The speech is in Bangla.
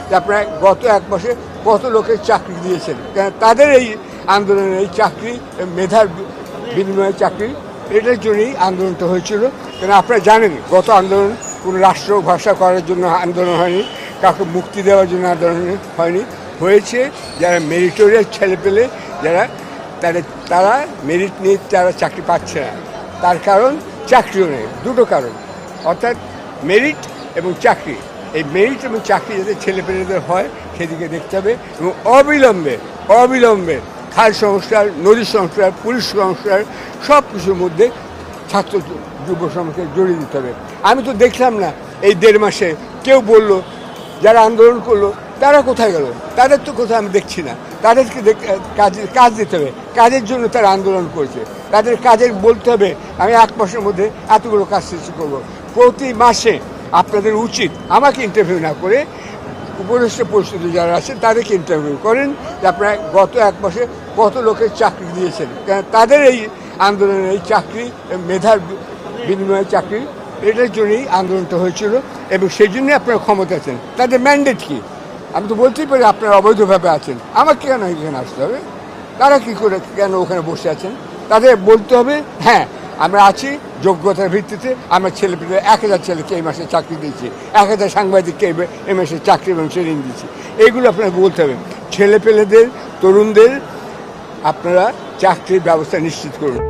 যে আপনারা গত 1 মাসে কত লোকের চাকরি দিয়েছেন, কারণ তাদের এই আন্দোলনের এই চাকরি মেধার বিনিময়ে চাকরি, এটার জন্যই আন্দোলনটা হয়েছিল। কারণ আপনারা জানেন গত আন্দোলন কোনো রাষ্ট্র ভাষা করার জন্য আন্দোলন হয়নি, কাউকে মুক্তি দেওয়ার জন্য আন্দোলন হয়নি, হয়েছে যারা মেরিটোরিয়াস ছেলে পেলে যারা তারা মেরিট নিয়ে তারা চাকরি পাচ্ছে না, তার কারণ চাকরিও নেই। দুটো কারণ, অর্থাৎ মেরিট এবং চাকরি। এই মেরিট এবং চাকরি যাতে ছেলেপেলেদের হয় সেদিকে দেখতে হবে এবং অবিলম্বে খাল সংস্কার, নদী সংস্কার, পুলিশ সংস্কার সব কিছুর মধ্যে ছাত্র যুব সমাজকে জড়িয়ে দিতে হবে। আমি তো দেখলাম না এই 1.5 মাসে কেউ বলল যারা আন্দোলন করলো তারা কোথায় গেল, তাদের তো কোথাও আমি দেখছি না। তাদেরকে কাজ দিতে হবে, কাজের জন্য তারা আন্দোলন করেছে, তাদের কাজের বলতে হবে আমি 1 মাসের মধ্যে এতগুলো কাজ শেষ করবো। প্রতি মাসে আপনাদের উচিত আমাকে ইন্টারভিউ না করে উপদেষ্টা পরিষদে যারা আছেন তাদেরকে ইন্টারভিউ করেন যে আপনারা গত 1 মাসে কত লোকের চাকরি দিয়েছেন, কারণ তাদের এই আন্দোলনের এই চাকরি মেধার বিনিময়ে চাকরি, এটার জন্যই আন্দোলনটা হয়েছিল এবং সেই জন্যই আপনারা ক্ষমতা আছেন। তাদের ম্যান্ডেট কি? আমি তো বলতেই পারি আপনারা অবৈধভাবে আছেন, আমাকে কেন এখানে আসতে হবে? তারা কী করে কেন ওখানে বসে আছেন? তাদের বলতে হবে হ্যাঁ আমরা আছি যোগ্যতার ভিত্তিতে, আমরা ছেলেপেলে 1000 ছেলেকে এই মাসে চাকরি দিয়েছি, 1000 সাংবাদিককে এই মাসে চাকরি এবং ট্রেনিং দিয়েছি। এইগুলো আপনাকে বলতে হবে। ছেলেপেলেদের, তরুণদের আপনারা চাকরির ব্যবস্থা নিশ্চিত করুন।